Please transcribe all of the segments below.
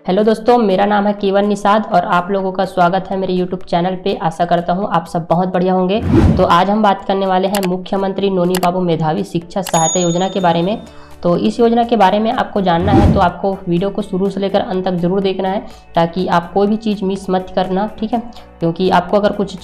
Hello दोस्तों, मेरा नाम है केवल निषाद और आप लोगों का स्वागत है मेरे यूट्यूब चैनल पे। आशा करता हूँ आप सब बहुत बढ़िया होंगे। तो आज हम बात करने वाले हैं मुख्यमंत्री नोनी बाबू मेधावी शिक्षा सहायता योजना के बारे में। तो इस योजना के बारे में आपको जानना है तो आपको वीडियो को शुरू से लेकर अंत तक जरूर देखना है, ताकि आप कोई भी चीज़ मिस मत करना, ठीक है। क्योंकि आपको अगर कुछ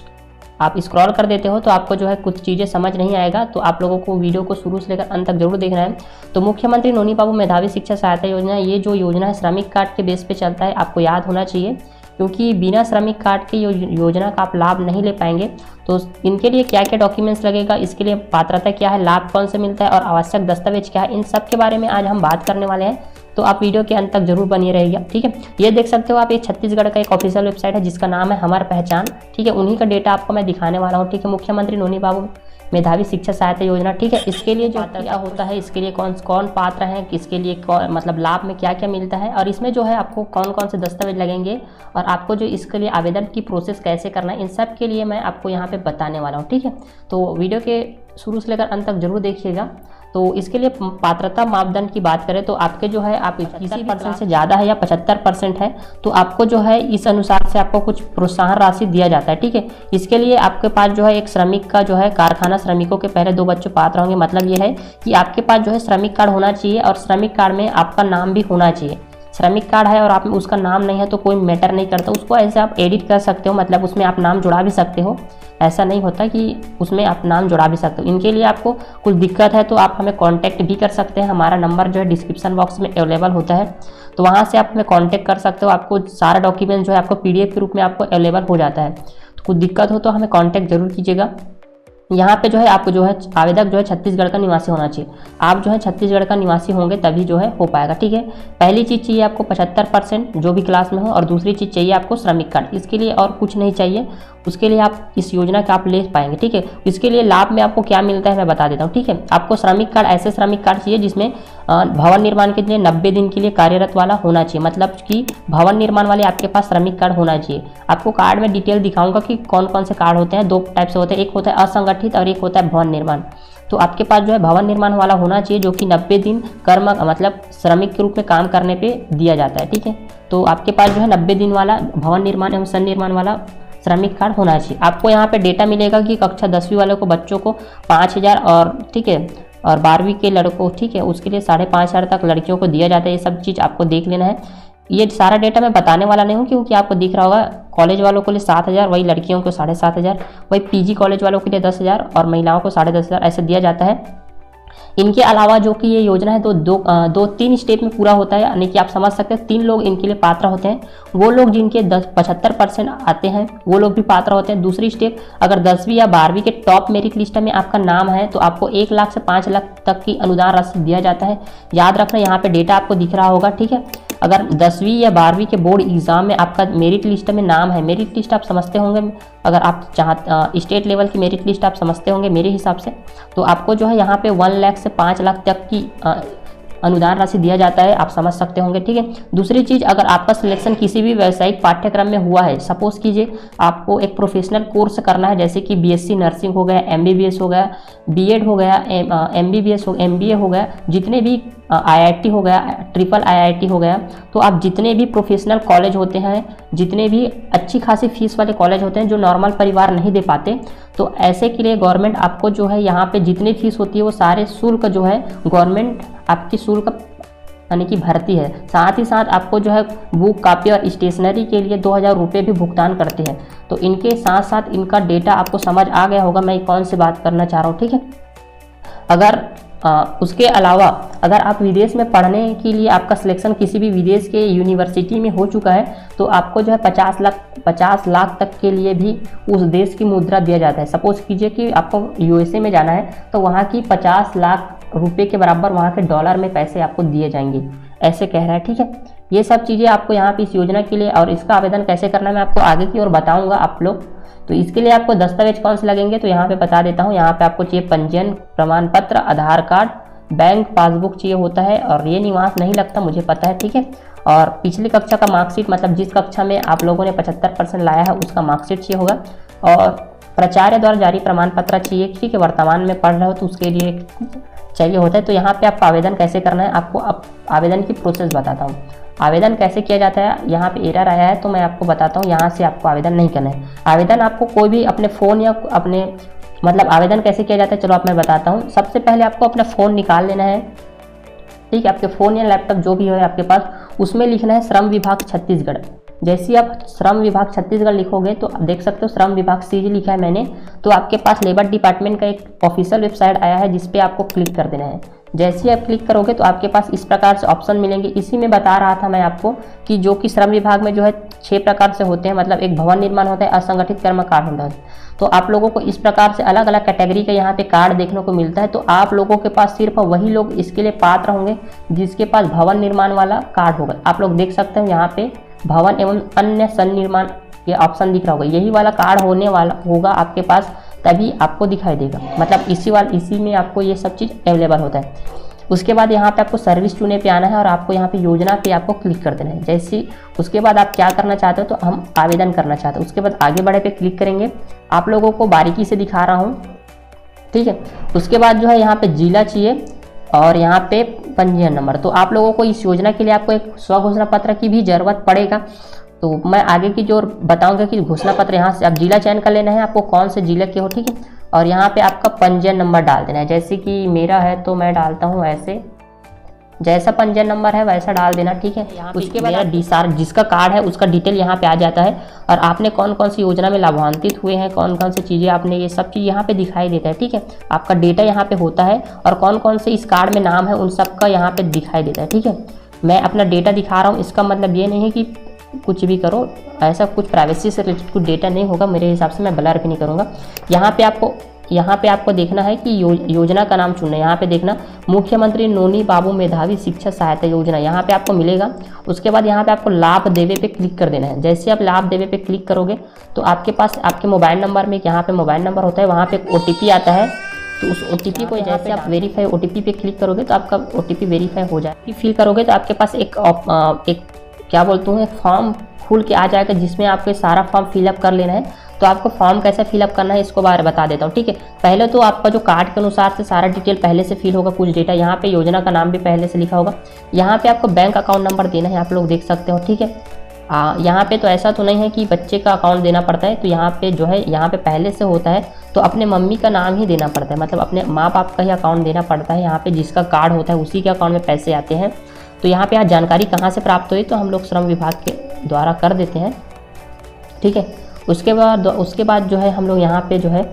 आप स्क्रॉल कर देते हो तो आपको जो है कुछ चीज़ें समझ नहीं आएगा, तो आप लोगों को वीडियो को शुरू से लेकर अंत तक जरूर देखना है। तो मुख्यमंत्री नोनी बाबू मेधावी शिक्षा सहायता योजना, ये जो योजना है श्रमिक कार्ड के बेस पे चलता है, आपको याद होना चाहिए। क्योंकि बिना श्रमिक कार्ड के योजना का आप लाभ नहीं ले पाएंगे। तो इनके लिए क्या क्या डॉक्यूमेंट्स लगेगा, इसके लिए पात्रता क्या है, लाभ कौन से मिलता है और आवश्यक दस्तावेज क्या है, इन सब के बारे में आज हम बात करने वाले हैं। तो आप वीडियो के अंत तक जरूर बनी रहेगा, ठीक है। ये देख सकते हो आप, ये छत्तीसगढ़ का एक ऑफिशियल वेबसाइट है जिसका नाम है हमार पहचान, ठीक है। उन्हीं का डेटा आपको मैं दिखाने वाला हूँ, ठीक है। मुख्यमंत्री नोनी बाबू मेधावी शिक्षा सहायता योजना, ठीक है। इसके लिए जो क्या होता है, इसके लिए कौन कौन पात्र हैं, किसके लिए मतलब लाभ में क्या क्या मिलता है, और इसमें जो है आपको कौन कौन से दस्तावेज लगेंगे और आपको जो इसके लिए आवेदन की प्रोसेस कैसे करना है, इन सब के लिए मैं आपको यहाँ पे बताने वाला हूँ, ठीक है। तो वीडियो के शुरू से लेकर अंत तक जरूर देखिएगा। तो इसके लिए पात्रता मापदंड की बात करें तो आपके जो है आप किसी % से ज़्यादा है या 75% है तो आपको जो है इस अनुसार से आपको कुछ प्रोत्साहन राशि दिया जाता है, ठीक है। इसके लिए आपके पास जो है एक श्रमिक का जो है कारखाना श्रमिकों के पहले 2 बच्चे पात्र होंगे। मतलब ये है कि आपके पास जो है श्रमिक कार्ड होना चाहिए और श्रमिक कार्ड में आपका नाम भी होना चाहिए। श्रमिक कार्ड है और आप उसका नाम नहीं है तो कोई मैटर नहीं करता, उसको ऐसे आप एडिट कर सकते हो, मतलब उसमें आप नाम जुड़ा भी सकते हो। ऐसा नहीं होता कि उसमें आप नाम जुड़ा भी सकते हो। इनके लिए आपको कुछ दिक्कत है तो आप हमें कांटेक्ट भी कर सकते हैं। हमारा नंबर जो है डिस्क्रिप्शन बॉक्स में अवेलेबल होता है, तो वहाँ से आप हमें कांटेक्ट कर सकते हो। आपको सारा डॉक्यूमेंट जो है आपको PDF के रूप में आपको अवेलेबल हो जाता है। तो कुछ दिक्कत हो तो हमें कॉन्टैक्ट जरूर कीजिएगा। यहाँ पे जो है आपको जो है आवेदक जो है छत्तीसगढ़ का निवासी होना चाहिए। आप जो है छत्तीसगढ़ का निवासी होंगे तभी जो है हो पाएगा, ठीक है। पहली चीज़ चाहिए आपको 75% जो भी क्लास में हो, और दूसरी चीज़ चाहिए आपको श्रमिक कार्ड। इसके लिए और कुछ नहीं चाहिए, उसके लिए आप इस योजना का आप ले पाएंगे, ठीक है। इसके लिए लाभ में आपको क्या मिलता है मैं बता देता हूँ, ठीक है। आपको श्रमिक कार्ड, ऐसे श्रमिक कार्ड चाहिए जिसमें भवन निर्माण के लिए 90 दिन के लिए कार्यरत वाला होना चाहिए। मतलब कि भवन निर्माण वाले आपके पास श्रमिक कार्ड होना चाहिए। आपको कार्ड में डिटेल दिखाऊंगा कि कौन कौन से कार्ड होते हैं। 2 टाइप से होते हैं, एक होता है असंगठित और एक होता है भवन निर्माण। तो आपके पास जो है भवन निर्माण वाला होना चाहिए, जो कि 90 दिन कर्म मतलब श्रमिक के रूप में काम करने पे दिया जाता है, ठीक है। तो आपके पास जो है 90 दिन वाला भवन निर्माण एवं सन्निर्माण वाला श्रमिक कार्ड होना चाहिए। आपको यहाँ पे डेटा मिलेगा कि कक्षा 10वीं वाले को बच्चों को 5000 और ठीक है, और 12वीं के लड़कों, ठीक है, उसके लिए 5500 तक लड़कियों को दिया जाता है। ये सब चीज़ आपको देख लेना है। ये सारा डेटा मैं बताने वाला नहीं हूँ क्योंकि आपको दिख रहा होगा कॉलेज वालों के लिए 7000, वही लड़कियों को 7500, वही PG कॉलेज वालों के लिए 10000 और महिलाओं को 10500 ऐसे दिया जाता है। इनके अलावा जो कि ये योजना है तो 2-3 स्टेप में पूरा होता है, यानी कि आप समझ सकते हैं 3 लोग इनके लिए पात्र होते हैं। वो लोग जिनके 75% आते हैं वो लोग भी पात्र होते हैं। दूसरी स्टेप, अगर 10वीं या 12वीं के टॉप मेरिट लिस्ट में आपका नाम है तो आपको 1 लाख से 5 लाख तक की अनुदान राशि दिया जाता है। याद रखना, यहाँ पे डेटा आपको दिख रहा होगा, ठीक है। अगर 10वीं या 12वीं के बोर्ड एग्जाम में आपका मेरिट लिस्ट में नाम है, मेरिट लिस्ट आप समझते होंगे, अगर आप स्टेट लेवल की मेरिट लिस्ट आप समझते होंगे मेरे हिसाब से, तो आपको जो है यहाँ पे 1 लाख से 5 लाख तक की अनुदान राशि दिया जाता है, आप समझ सकते होंगे, ठीक है। दूसरी चीज़, अगर आपका सिलेक्शन किसी भी व्यावसायिक पाठ्यक्रम में हुआ है, सपोज कीजिए आपको एक प्रोफेशनल कोर्स करना है, जैसे कि BSc नर्सिंग हो गया, MBBS हो गया, B.Ed हो गया, MBBS हो, MBA हो गया, जितने भी IIT हो गया, ट्रिपल IIT हो गया, तो आप जितने भी प्रोफेशनल कॉलेज होते हैं, जितने भी अच्छी खासी फीस वाले कॉलेज होते हैं जो नॉर्मल परिवार नहीं दे पाते, तो ऐसे के लिए गवर्नमेंट आपको जो है यहाँ पे जितनी फीस होती है वो सारे शुल्क जो है गवर्नमेंट आपकी शुल्क यानी कि भरती है। साथ ही साथ आपको जो है बुक, कॉपी और स्टेशनरी के लिए 2000 रुपये भी भुगतान करते हैं। तो इनके साथ साथ इनका डेटा आपको समझ आ गया होगा मैं कौन सी बात करना चाह रहा हूँ, ठीक है। अगर उसके अलावा अगर आप विदेश में पढ़ने के लिए आपका सिलेक्शन किसी भी विदेश के यूनिवर्सिटी में हो चुका है तो आपको जो है 50 लाख तक के लिए भी उस देश की मुद्रा दिया जाता है। सपोज कीजिए कि आपको USA में जाना है तो वहाँ की 50 लाख रुपए के बराबर वहाँ के डॉलर में पैसे आपको दिए जाएंगे, ऐसे कह रहा है, ठीक है। ये सब चीज़ें आपको यहाँ पे इस योजना के लिए, और इसका आवेदन कैसे करना है मैं आपको आगे की ओर बताऊँगा आप लोग। तो इसके लिए आपको दस्तावेज कौन से लगेंगे तो यहाँ पे बता देता हूँ। यहाँ पे आपको चाहिए पंजीयन प्रमाण पत्र, आधार कार्ड, बैंक पासबुक चाहिए होता है, और ये निवास नहीं लगता मुझे पता है, ठीक है। और पिछली कक्षा का मार्कशीट, मतलब जिस कक्षा में आप लोगों ने 75% लाया है उसका मार्कशीट चाहिए होगा, और प्राचार्य द्वारा जारी प्रमाण पत्र चाहिए, ठीक है। वर्तमान में पढ़ रहे हो तो उसके लिए चाहिए होता है। तो यहाँ पे आपको आवेदन कैसे करना है, आपको अब आवेदन की प्रोसेस बताता हूँ। आवेदन कैसे किया जाता है, यहाँ पे एरर आया है तो मैं आपको बताता हूँ। यहाँ से आपको आवेदन नहीं करना है। आवेदन आपको कोई भी अपने फ़ोन या अपने मतलब आवेदन कैसे किया जाता है चलो आप मैं बताता हूँ। सबसे पहले आपको अपना फ़ोन निकाल लेना है, ठीक है। आपके फ़ोन या लैपटॉप जो भी है आपके पास, उसमें लिखना है श्रम विभाग छत्तीसगढ़। जैसे ही आप श्रम विभाग छत्तीसगढ़ लिखोगे तो आप देख सकते हो श्रम विभाग सीजी लिखा है मैंने, तो आपके पास लेबर डिपार्टमेंट का एक ऑफिशियल वेबसाइट आया है जिस पे आपको क्लिक कर देना है। जैसे ही आप क्लिक करोगे तो आपके पास इस प्रकार से ऑप्शन मिलेंगे। इसी में बता रहा था मैं आपको कि जो कि श्रम विभाग में जो है 6 प्रकार से होते हैं, मतलब एक भवन निर्माण होता है, असंगठित कर्म कार्ड होता है। तो आप लोगों को इस प्रकार से अलग अलग कैटेगरी का यहाँ पे कार्ड देखने को मिलता है। तो आप लोगों के पास सिर्फ वही लोग इसके लिए पात्र होंगे जिसके पास भवन निर्माण वाला कार्ड होगा। आप लोग देख सकते हैं यहाँ पे भवन एवं अन्य सन्निर्माण ये ऑप्शन दिख रहा होगा, यही वाला कार्ड होने वाला होगा आपके पास, तभी आपको दिखाई देगा। मतलब इसी में आपको ये सब चीज़ अवेलेबल होता है। उसके बाद यहाँ पे आपको सर्विस चुने पे आना है और आपको यहाँ पे योजना पे आपको क्लिक कर देना है। जैसे उसके बाद आप क्या करना चाहते हो, तो हम आवेदन करना चाहते हैं। उसके बाद आगे बढ़े पे क्लिक करेंगे। आप लोगों को बारीकी से दिखा रहा हूँ, ठीक है। उसके बाद जो है यहाँ पे जिला चाहिए और यहाँ पे पंजीयन नंबर। तो आप लोगों को इस योजना के लिए आपको एक स्वघोषणा पत्र की भी जरूरत पड़ेगा। तो मैं आगे की जो बताऊंगा कि घोषणा पत्र यहाँ से आप जिला चयन कर लेना है, आपको कौन से जिले के हो, ठीक है। और यहाँ पे आपका पंजीयन नंबर डाल देना है। जैसे कि मेरा है तो मैं डालता हूँ ऐसे, जैसा पंजीयन नंबर है वैसा डाल देना, ठीक है। उसके बाद मेरा जिसका कार्ड है उसका डिटेल यहाँ पे आ जाता है और आपने कौन कौन सी योजना में लाभान्वित हुए हैं, कौन कौन सी चीज़ें आपने, ये सब चीज़ यहाँ पे दिखाई देता है, ठीक है। आपका डेटा यहाँ पे होता है और कौन कौन से इस कार्ड में नाम है उन सब का यहाँ पे दिखाई देता है, ठीक है। मैं अपना डेटा दिखा रहा हूँ, इसका मतलब ये नहीं है कि कुछ भी करो, ऐसा कुछ प्राइवेसी से रिलेटेड कुछ डेटा नहीं होगा मेरे हिसाब से, मैं ब्लर भी नहीं करूँगा। यहाँ पे आपको देखना है कि योजना का नाम चुनना है। यहाँ पे देखना मुख्यमंत्री नोनी बाबू मेधावी शिक्षा सहायता योजना, यहाँ पे आपको मिलेगा। उसके बाद यहाँ पे आपको लाभ देवे पे क्लिक कर देना है। जैसे आप लाभ देवे पे क्लिक करोगे तो आपके पास आपके मोबाइल नंबर में, यहाँ पे मोबाइल नंबर होता है, वहाँ पे एक OTP आता है। तो उस OTP को जैसे आप वेरीफाई OTP पे क्लिक करोगे तो आपका OTP वेरीफाई हो जाए। फिल करोगे तो आपके पास एक क्या बोलते हैं फॉर्म खुल के आ जाएगा जिसमें आपको सारा फॉर्म फिलअप कर लेना है। तो आपको फॉर्म कैसे फिलअप करना है इसको बारे बता देता हूँ, ठीक है। पहले तो आपका जो कार्ड के अनुसार से सारा डिटेल पहले से फिल होगा, कुछ डेटा यहाँ पे योजना का नाम भी पहले से लिखा होगा। यहाँ पे आपको बैंक अकाउंट नंबर देना है, आप लोग देख सकते हो, ठीक है। यहाँ पे तो ऐसा तो नहीं है कि बच्चे का अकाउंट देना पड़ता है, तो यहाँ पे जो है यहाँ पे पहले से होता है तो अपने मम्मी का नाम ही देना पड़ता है, मतलब अपने माँ बाप का ही अकाउंट देना पड़ता है। यहाँ पे जिसका कार्ड होता है उसी के अकाउंट में पैसे आते हैं। तो यहाँ पे जानकारी कहाँ से प्राप्त हुई, तो हम लोग श्रम विभाग के द्वारा कर देते हैं, ठीक है। उसके बाद जो है हम लोग यहाँ पे जो है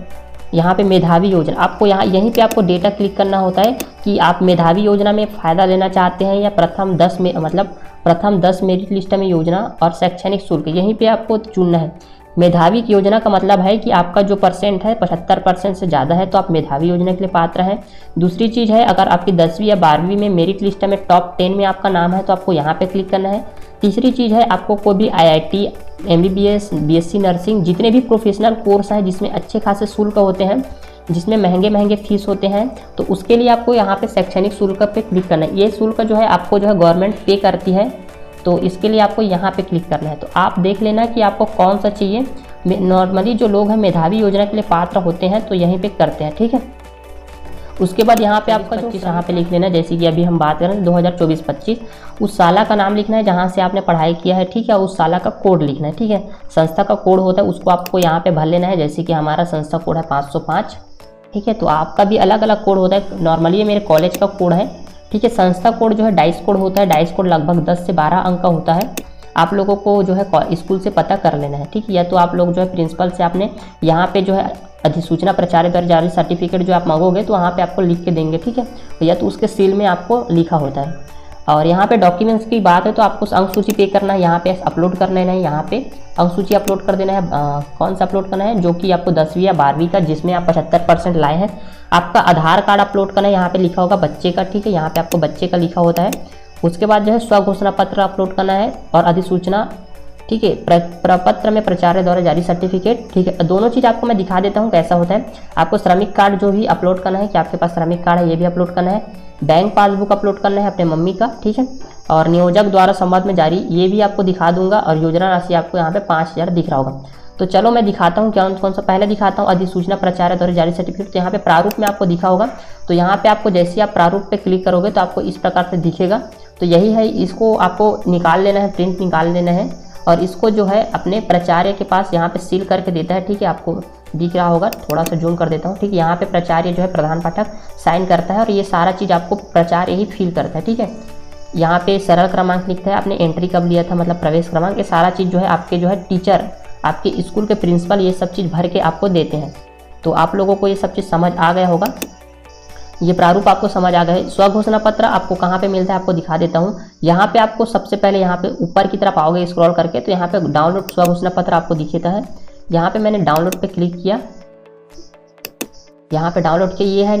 यहाँ पे मेधावी योजना, आपको यहीं पे आपको डेटा क्लिक करना होता है कि आप मेधावी योजना में फ़ायदा लेना चाहते हैं या प्रथम 10 में, मतलब प्रथम 10 मेरिट लिस्ट में योजना और शैक्षणिक शुल्क, यहीं पे आपको चुनना है। मेधावी योजना का मतलब है कि आपका जो परसेंट है 75% से ज़्यादा है तो आप मेधावी योजना के लिए पात्र हैं। दूसरी चीज़ है अगर आपकी 10वीं या 12वीं में मेरिट लिस्ट में टॉप 10 में आपका नाम है तो आपको यहाँ पे क्लिक करना है। तीसरी चीज़ है आपको कोई भी IIT, MBBS, BSc नर्सिंग, जितने भी प्रोफेशनल कोर्स हैं जिसमें अच्छे खासे शुल्क होते हैं, जिसमें महंगे फीस होते हैं, तो उसके लिए आपको यहाँ पे शैक्षणिक शुल्क पे क्लिक करना है। ये शुल्क जो है आपको जो है गवर्नमेंट पे करती है, तो इसके लिए आपको यहाँ पे क्लिक करना है। तो आप देख लेना कि आपको कौन सा चाहिए। नॉर्मली जो लोग हैं मेधावी योजना के लिए पात्र होते हैं तो यहीं पे करते हैं, ठीक है। उसके बाद यहाँ पे आपका जो यहाँ पे लिख लेना, जैसे कि अभी हम बात करें 2024-25 उस साल का नाम लिखना है जहाँ से आपने पढ़ाई किया है, ठीक है। उस साल का कोड लिखना है, ठीक है। संस्था का कोड होता है उसको आपको यहाँ पे भर लेना है। जैसे कि हमारा संस्था कोड है 505, ठीक है। तो आपका भी अलग अलग कोड होता है। नॉर्मली ये मेरे कॉलेज का कोड है, ठीक है। संस्था कोड जो है डाइस कोड होता है, डाइस कोड लगभग 10 से 12 अंक का होता है। आप लोगों को जो है स्कूल से पता कर लेना है, ठीक है। या तो आप लोग जो है प्रिंसिपल से आपने यहाँ पे जो है अधिसूचना प्रचार द्वारा जारी सर्टिफिकेट जो आप मांगोगे तो वहाँ पे आपको लिख के देंगे, ठीक है। या तो उसके सील में आपको लिखा होता है। और यहाँ पे डॉक्यूमेंट्स की बात है तो आपको अंक सूची पे करना है, यहाँ पे अपलोड करना है, यहाँ पे अंक सूची अपलोड कर देना है। कौन सा अपलोड करना है, जो कि आपको 10वीं या 12वीं का जिसमें आप 75% लाए हैं। आपका आधार कार्ड अपलोड करना है, यहाँ पे लिखा होगा बच्चे का, ठीक है। यहाँ पे आपको बच्चे का लिखा होता है। उसके बाद जो है स्वघोषणा पत्र अपलोड करना है और अधिसूचना, ठीक है, प्रपत्र में प्राचार्य द्वारा जारी सर्टिफिकेट, ठीक है। दोनों चीज़ आपको मैं दिखा देता हूँ कैसा होता है। आपको श्रमिक कार्ड जो भी अपलोड करना है कि आपके पास श्रमिक कार्ड है ये भी अपलोड करना है। बैंक पासबुक अपलोड करना है अपने मम्मी का, ठीक है। और नियोजक द्वारा संवाद में जारी ये भी आपको दिखा दूंगा। और योजना राशि आपको यहाँ पे 5000 दिख रहा होगा। तो चलो मैं दिखाता हूँ कौन सा पहले दिखाता हूँ। अधिसूचना प्राचार्य द्वारा जारी सर्टिफिकेट, तो यहाँ पे प्रारूप में आपको दिखा होगा। तो यहाँ पे आपको जैसे आप प्रारूप पे क्लिक करोगे तो आपको इस प्रकार से दिखेगा। तो यही है, इसको आपको निकाल लेना है, प्रिंट निकाल लेना है और इसको जो है अपने प्राचार्य के पास यहाँ पे सील करके देता है। ठीक है, आपको दिख रहा होगा, थोड़ा सा जूम कर देता हूँ। ठीक है, यहाँ पे प्राचार्य जो है प्रधान पाठक साइन करता है और ये सारा चीज़ आपको प्राचार्य ही फिल करता है। ठीक है, यहाँ पे सरल क्रमांक लिखता है, आपने एंट्री कब लिया था, मतलब प्रवेश क्रमांक, ये सारा चीज़ जो है आपके जो है टीचर, आपके स्कूल के प्रिंसिपल ये सब चीज़ भर के आपको देते हैं। तो आप लोगों को ये सब चीज़ समझ आ गया होगा, ये प्रारूप आपको समझ आ गया है। स्वघोषणा पत्र आपको कहाँ पे मिलता है आपको दिखा देता हूँ। यहाँ पे आपको सबसे पहले यहाँ पे ऊपर की तरफ आओगे स्क्रॉल करके, तो यहाँ पे डाउनलोड स्वघोषणा पत्र आपको दिखता है। यहाँ पे मैंने डाउनलोड पे क्लिक किया, यहाँ पे डाउनलोड किया, ये है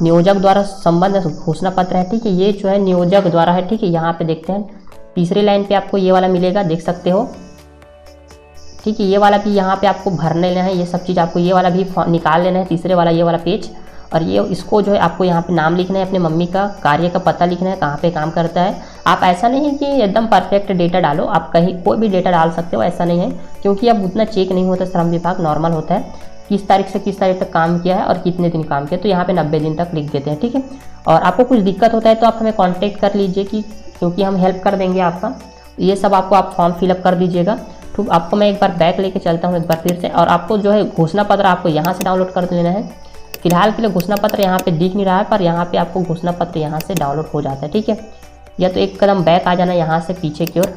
नियोजक द्वारा संबंध घोषणा पत्र है। ठीक है, ये जो है नियोजक द्वारा है। ठीक है, यहाँ पे देखते हैं तीसरी लाइन पे आपको ये वाला मिलेगा, देख सकते हो। ठीक है, ये वाला भी यहाँ पे आपको भरने लेना है, ये सब चीज़ आपको ये वाला भी निकाल लेना है, तीसरे वाला ये वाला पेज। और ये इसको जो है आपको यहाँ पे नाम लिखना है, अपने मम्मी का कार्य का पता लिखना है, कहाँ पे काम करता है। आप ऐसा नहीं है कि एकदम परफेक्ट डेटा डालो, आप कहीं कोई भी डेटा डाल सकते हो, ऐसा नहीं है, क्योंकि अब उतना चेक नहीं होता, श्रम विभाग नॉर्मल होता है, किस तारीख से किस तारीख तक काम किया है और कितने दिन काम किया। तो यहाँ पे 90 दिन तक लिख देते हैं। ठीक है, और आपको कुछ दिक्कत होता है तो आप हमें कॉन्टेक्ट कर लीजिए, क्योंकि हम हेल्प कर देंगे आपका। ये सब आपको आप फॉर्म फिलअप कर दीजिएगा। तो आपको मैं एक बार बैक लेके चलता हूँ एक बार फिर से, और आपको जो है घोषणा पत्र आपको यहाँ से डाउनलोड कर लेना है। फिलहाल के लिए घोषणा पत्र यहाँ पे दिख नहीं रहा है, पर यहाँ पे आपको घोषणा पत्र यहाँ से डाउनलोड हो जाता है। ठीक है, या तो एक कदम बैक आ जाना यहाँ से पीछे की ओर,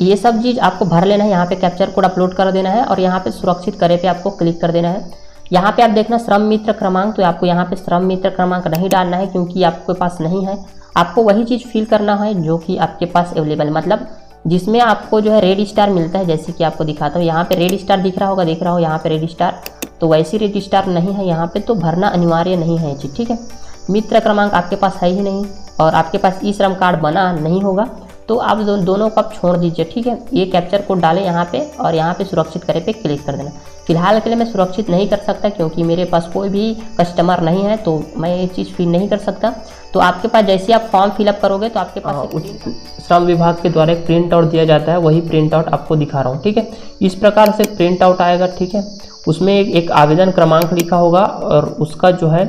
ये सब चीज़ आपको भर लेना है। यहाँ पे कैप्चर कोड अपलोड कर देना है और यहाँ पे सुरक्षित करे पे आपको क्लिक कर देना है। यहाँ पे आप देखना श्रम मित्र क्रमांक, तो आपको यहाँ पे श्रम मित्र क्रमांक नहीं डालना है, क्योंकि आपके पास नहीं है। आपको वही चीज़ फिल करना है जो कि आपके पास अवेलेबल, मतलब जिसमें आपको जो है रेड स्टार मिलता है। जैसे कि आपको दिखाता हूँ, यहाँ पे रेड स्टार दिख रहा होगा, देख रहा हो यहाँ पे रेड स्टार, तो वैसी रेड स्टार नहीं है यहाँ पे, तो भरना अनिवार्य नहीं है ये चीज़। ठीक है, मित्र क्रमांक आपके पास है ही नहीं और आपके पास ई श्रम कार्ड बना नहीं होगा, तो आप दोनों को आप छोड़ दीजिए। ठीक है, ये कैप्चर कोड डालें यहाँ पे और यहाँ पे सुरक्षित करे पे क्लिक कर देना। फिलहाल के लिए मैं सुरक्षित नहीं कर सकता, क्योंकि मेरे पास कोई भी कस्टमर नहीं है, तो मैं ये चीज़ फिल नहीं कर सकता। तो आपके पास जैसे आप फॉर्म फिलअप करोगे तो आपके पास श्रम विभाग के द्वारा एक प्रिंट आउट दिया जाता है, वही प्रिंट आउट आपको दिखा रहा हूँ। ठीक है, इस प्रकार से प्रिंट आउट आएगा। ठीक है, उसमें एक आवेदन क्रमांक लिखा होगा और उसका जो है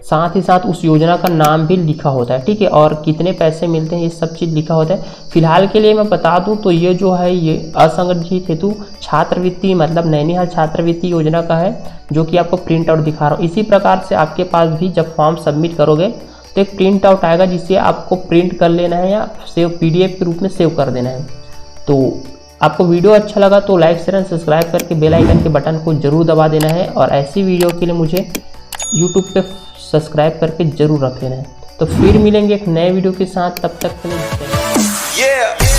साथ ही साथ उस योजना का नाम भी लिखा होता है। ठीक है, और कितने पैसे मिलते हैं ये सब चीज़ लिखा होता है। फिलहाल के लिए मैं बता दूं तो ये जो है ये असंगठित हेतु छात्रवृत्ति, मतलब नैनीहाल छात्रवृत्ति योजना का है, जो कि आपको प्रिंट आउट दिखा रहा हूँ। इसी प्रकार से आपके पास भी जब फॉर्म सबमिट करोगे तो एक प्रिंट आउट आएगा, जिसे आपको प्रिंट कर लेना है या सेव PDF के रूप में सेव कर देना है। तो आपको वीडियो अच्छा लगा तो लाइक शेयर एंड सब्सक्राइब करके बेल आइकन के बटन को जरूर दबा देना है, और ऐसी वीडियो के लिए मुझे यूट्यूब पे सब्सक्राइब करके जरूर रख लेना है। तो फिर मिलेंगे एक नए वीडियो के साथ, तब तक के लिए।